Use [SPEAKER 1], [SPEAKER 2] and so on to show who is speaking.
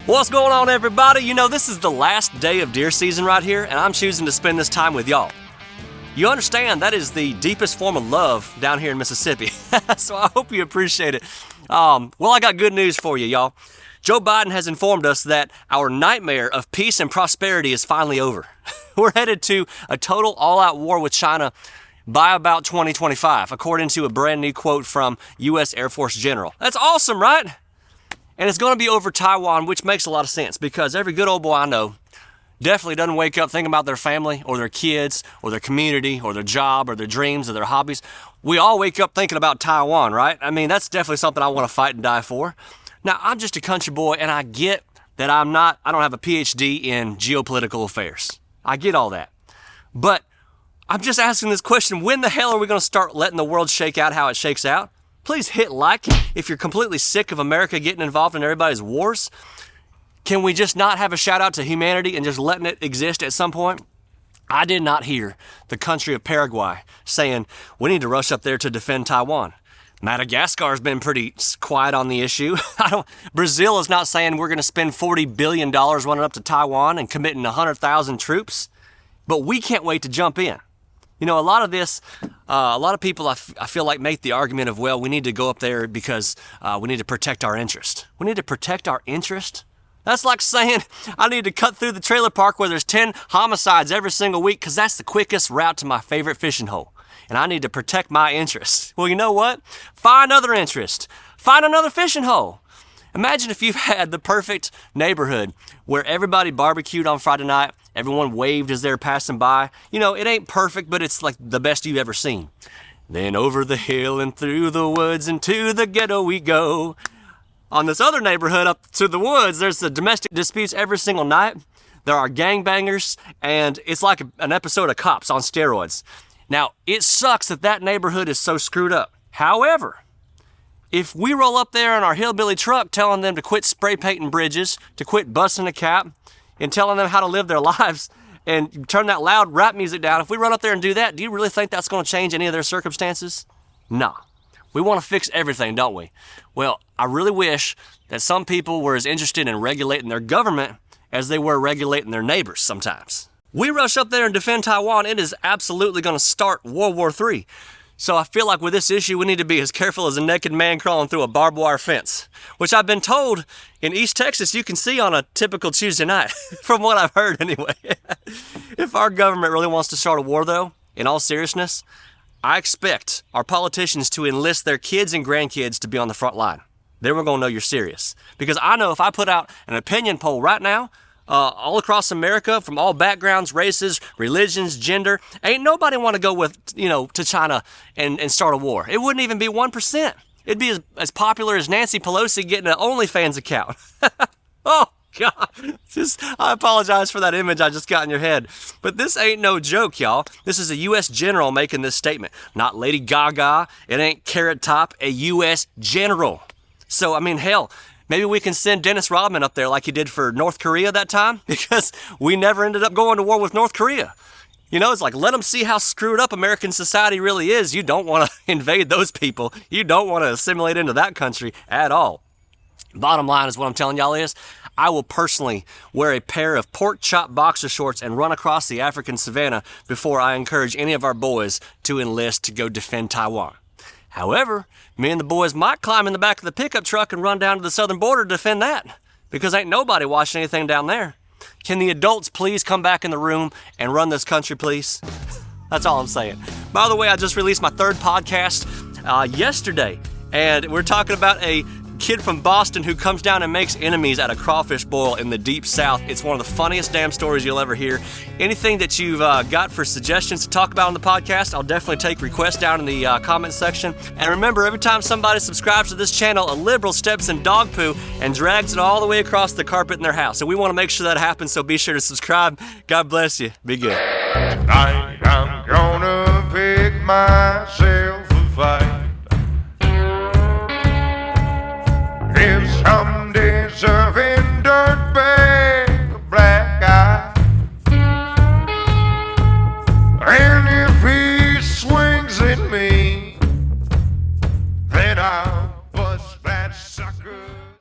[SPEAKER 1] What's going on, everybody? You know, this is the last day of deer season right here, and I'm choosing to spend this time with y'all. You understand that is the deepest form of love down here in Mississippi, so I hope you appreciate it. Well, I got good news for you, y'all. Joe Biden has informed us that our nightmare of peace and prosperity is finally over. We're headed to a total all-out war with China by about 2025, according to a brand new quote from U.S. Air Force General. That's awesome, right? And it's going to be over Taiwan, which makes a lot of sense because every good old boy I know definitely doesn't wake up thinking about their family or their kids or their community or their job or their dreams or their hobbies. We all wake up thinking about Taiwan, right? I mean, that's definitely something I want to fight and die for. Now, I'm just a country boy, and I get that I don't have a PhD in geopolitical affairs. I get all that. But I'm just asking this question, when the hell are we going to start letting the world shake out how it shakes out? Please hit like if you're completely sick of America getting involved in everybody's wars. Can we just not have a shout out to humanity and just letting it exist at some point? I did not hear the country of Paraguay saying, we need to rush up there to defend Taiwan. Madagascar's been pretty quiet on the issue. Brazil is not saying we're going to spend $40 billion running up to Taiwan and committing 100,000 troops. But we can't wait to jump in. You know, a lot of people I feel like make the argument of, well, we need to go up there because we need to protect our interest. We need to protect our interest? That's like saying I need to cut through the trailer park where there's 10 homicides every single week because that's the quickest route to my favorite fishing hole. And I need to protect my interest. Well, you know what? Find other interest. Find another fishing hole. Imagine if you've had the perfect neighborhood where everybody barbecued on Friday night, everyone waved as they're passing by. You know, it ain't perfect, but it's like the best you've ever seen. Then over the hill and through the woods and to the ghetto we go. On this other neighborhood up to the woods, there's the domestic disputes every single night. There are gangbangers, and it's like an episode of Cops on steroids. Now, it sucks that neighborhood is so screwed up. However, if we roll up there in our hillbilly truck telling them to quit spray painting bridges, to quit busting a cap, and telling them how to live their lives, and turn that loud rap music down, if we run up there and do that, do you really think that's going to change any of their circumstances? Nah. We want to fix everything, don't we? Well, I really wish that some people were as interested in regulating their government as they were regulating their neighbors sometimes. We rush up there and defend Taiwan, it is absolutely going to start World War III. So I feel like with this issue, we need to be as careful as a naked man crawling through a barbed wire fence, which I've been told in East Texas you can see on a typical Tuesday night, from what I've heard anyway. If our government really wants to start a war, though, in all seriousness, I expect our politicians to enlist their kids and grandkids to be on the front line. Then we're going to know you're serious. Because I know if I put out an opinion poll right now, all across America, from all backgrounds, races, religions, gender, ain't nobody want to go with, to China and start a war. It wouldn't even be 1%. It'd be as popular as Nancy Pelosi getting an OnlyFans account. Oh, God. I apologize for that image I just got in your head. But this ain't no joke, y'all. This is a U.S. general making this statement. Not Lady Gaga. It ain't Carrot Top. A U.S. general. So, I mean, hell, maybe we can send Dennis Rodman up there like he did for North Korea that time, because we never ended up going to war with North Korea. You know, it's like, let them see how screwed up American society really is. You don't want to invade those people. You don't want to assimilate into that country at all. Bottom line is what I'm telling y'all is, I will personally wear a pair of pork chop boxer shorts and run across the African savannah before I encourage any of our boys to enlist to go defend Taiwan. However, me and the boys might climb in the back of the pickup truck and run down to the southern border to defend that, because ain't nobody watching anything down there. Can the adults please come back in the room and run this country, please? That's all I'm saying. By the way, I just released my third podcast yesterday, and we're talking about a kid from Boston who comes down and makes enemies at a crawfish boil in the deep south. It's one of the funniest damn stories you'll ever hear. Anything that you've got for suggestions to talk about on the podcast, I'll definitely take requests down in the comments section. And remember, every time somebody subscribes to this channel, a liberal steps in dog poo and drags it all the way across the carpet in their house. So we want to make sure that happens, so be sure to subscribe. God bless you. Be good.
[SPEAKER 2] Tonight I'm gonna pick myself a fight. If some deserving dirtbag, a black eye, and if he swings at me, then I'll